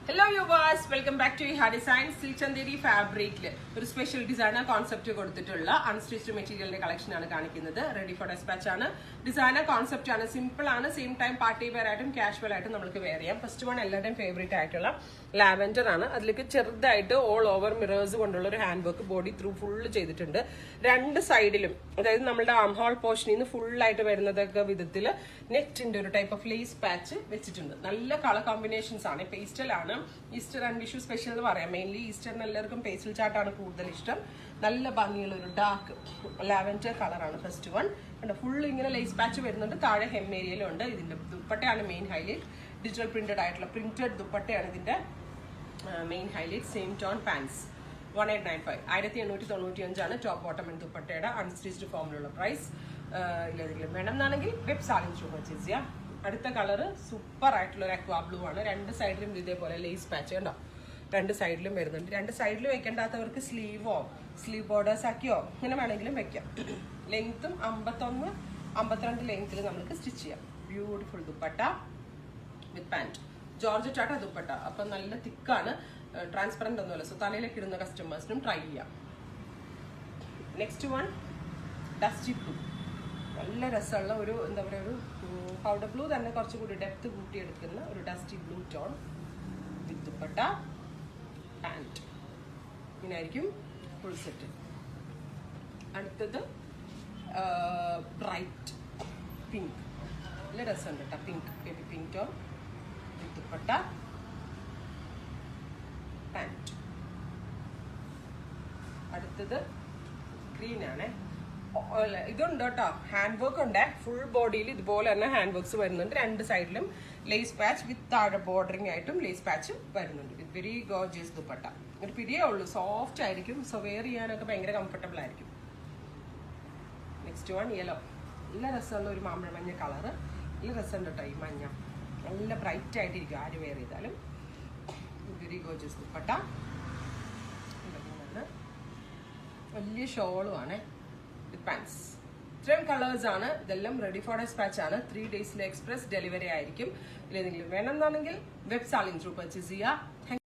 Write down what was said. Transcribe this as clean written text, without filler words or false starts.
Hello viewers, welcome back to Iha Designs. Silk Chanderi fabric ഒരു special designer concept കൊടുത്തിട്ടുള്ള unstitched മെറ്റീരിയലിന്റെ collection ആണ് കാണിക്കുന്നത്. റെഡി ഫോർ ഡെസ്പാച്ച് ആണ്. ഡിസൈനർ കോൺസെപ്റ്റ് ആണ്, സിമ്പിൾ ആണ്, സെയിം ടൈം പാർട്ടി വെയർ ആയിട്ടും കാഷ്വൽ ആയിട്ടും നമുക്ക് വെയർ ചെയ്യാം. ഫസ്റ്റ് വൺ എല്ലാവരുടെയും ഫേവറേറ്റ് ആയിട്ടുള്ള ലാവൻഡർ ആണ്. അതിലേക്ക് ചെറുതായിട്ട് ഓൾ ഓവർ മിറേഴ്സ് കൊണ്ടുള്ള ഒരു hand work body through full ചെയ്തിട്ടുണ്ട്. രണ്ട് സൈഡിലും, അതായത് നമ്മുടെ ആം ഹോൾ പോർഷനിൽ നിന്ന് ഫുള്ളായിട്ട് വരുന്നതൊക്കെ വിധത്തിൽ നെറ്റിന്റെ ഒരു ടൈപ്പ് ഓഫ് ലേസ് പാച്ച് വെച്ചിട്ടുണ്ട്. നല്ല കളർ കോമ്പിനേഷൻസ് ആണ്. പേസ്റ്റലാണ്, ഈസ്റ്റർ ആൻഡ് വിഷു സ്പെഷ്യൽ എന്ന് പറയാം. മെയിൻലി ഈസ്റ്ററിന് എല്ലാവർക്കും പേസ്റ്റൽ ചാർട്ടാണ് കൂടുതൽ ഇഷ്ടം. നല്ല ഭംഗിയുള്ള ഒരു ഡാർക്ക് ലാവൻഡർ കളറാണ് ഫസ്റ്റ് വൺ. ഫുൾ ഇങ്ങനെ ലേസ് പാച്ച് വരുന്നുണ്ട്. താഴെ ഹെം ഏരിയയിലും ഉണ്ട്. ഇതിന്റെ ദുപ്പട്ടയാണ് മെയിൻ ഹൈലൈറ്റ്. ഡിജിറ്റൽ പ്രിന്റഡ് ആയിട്ടുള്ള പ്രിന്റഡ് ദുപ്പട്ടയാണ് ഇതിന്റെ main highlight. Same tone pants 1895 1895 top bottom and ദുപ്പട്ടയുടെ അൺസ്റ്റിച്ച്ഡ് ഫോമിലുള്ള പ്രൈസ്. ഇല്ലെങ്കിലും വേണം എന്നാണെങ്കിൽ വെബ് സാലിംഗ് ത്രൂ പർച്ചേസ് ചെയ്യാം. അടുത്ത കളറ് സൂപ്പർ ആയിട്ടുള്ള ഒരു അക്വാ ബ്ലൂ ആണ്. രണ്ട് സൈഡിലും ഇതേപോലെ ലേസ് പാച്ച് ഉണ്ടോ, രണ്ട് സൈഡിലും വരുന്നുണ്ട്. രണ്ട് സൈഡിലും വെക്കേണ്ടാത്തവർക്ക് സ്ലീവ് ബോർഡേഴ്സ് ആക്കിയോ ഇങ്ങനെ വേണമെങ്കിലും വെക്കാം. ലെങ്ത്തും 51-52 ലെങ്ത്തിൽ നമുക്ക് സ്റ്റിച്ച് ചെയ്യാം. Beautiful dupatta with pant, georgette ആട്ട ദുപ്പട്ട. അപ്പം നല്ല തിക്കാണ്, ട്രാൻസ്പെറന്റ് ഒന്നുമല്ല. സോ തലയിലേക്ക് ഇടുന്ന കസ്റ്റമേഴ്സിനും ട്രൈ ചെയ്യാം. Next one dusty blue. നല്ല രസമുള്ള ഒരു എന്താ പറയുക, ഒരു പൗഡർ ബ്ലൂ തന്നെ കുറച്ചുകൂടി ഡെപ്ത് കൂട്ടിയെടുക്കുന്ന ഒരു ഡസ്റ്റി ബ്ലൂ ടോൺ വിത്ത് ദുപ്പട്ട പാൻറ്. ഇങ്ങനെയായിരിക്കും ഫുൾ സെറ്റ്. അടുത്തത് ബ്രൈറ്റ് പിങ്ക്. നല്ല രസമുണ്ട് കേട്ടോ, പിങ്ക് ബേബി പിങ്ക് ടോൺ വിത്ത് ദുപ്പട്ട പാൻറ്. അടുത്തത് ഗ്രീൻ ആണ്. ഇതുണ്ട് കേട്ടോ, ഹാൻഡ് വർക്ക് ഉണ്ട്. ഫുൾ ബോഡിയിൽ ഇതുപോലെ തന്നെ ഹാൻഡ് വർക്ക്സ് വരുന്നുണ്ട്. രണ്ട് സൈഡിലും ലേസ് പാച്ച് വിത്ത് താഴെ ബോർഡറിംഗ് ആയിട്ടും ലേസ് പാച്ച് വരുന്നുണ്ട്. With very gorgeous dupatta. ഒരു പിടിയേ ഉള്ളൂ, സോഫ്റ്റ് ആയിരിക്കും. സോ വെയർ ചെയ്യാനൊക്കെ ഭയങ്കര കംഫർട്ടബിൾ ആയിരിക്കും. Next one yellow. നല്ല രസമുള്ള ഒരു മാമ്പഴ മഞ്ഞ കളറ്. നല്ല രസമുണ്ട് കേട്ടോ ഈ മഞ്ഞ. നല്ല ബ്രൈറ്റ് ആയിട്ടിരിക്കും ആര് വെയർ ചെയ്താലും. Very gorgeous dupatta. വലിയ ഷോളും ആണ് വിത്ത് പാൻസ്. ഇത്രയും കളേഴ്സ് ആണ്. ഇതെല്ലാം റെഡി ഫോർ ഡെസ്പാച്ച് ആണ്. 3 ഡേയ്സിലെ എക്സ്പ്രസ് ഡെലിവറി ആയിരിക്കും. ഇല്ലെങ്കിലും വേണമെന്നാണെങ്കിൽ വെബ് സാലിംഗ് ത്രൂ പർച്ചേസ് ചെയ്യുക.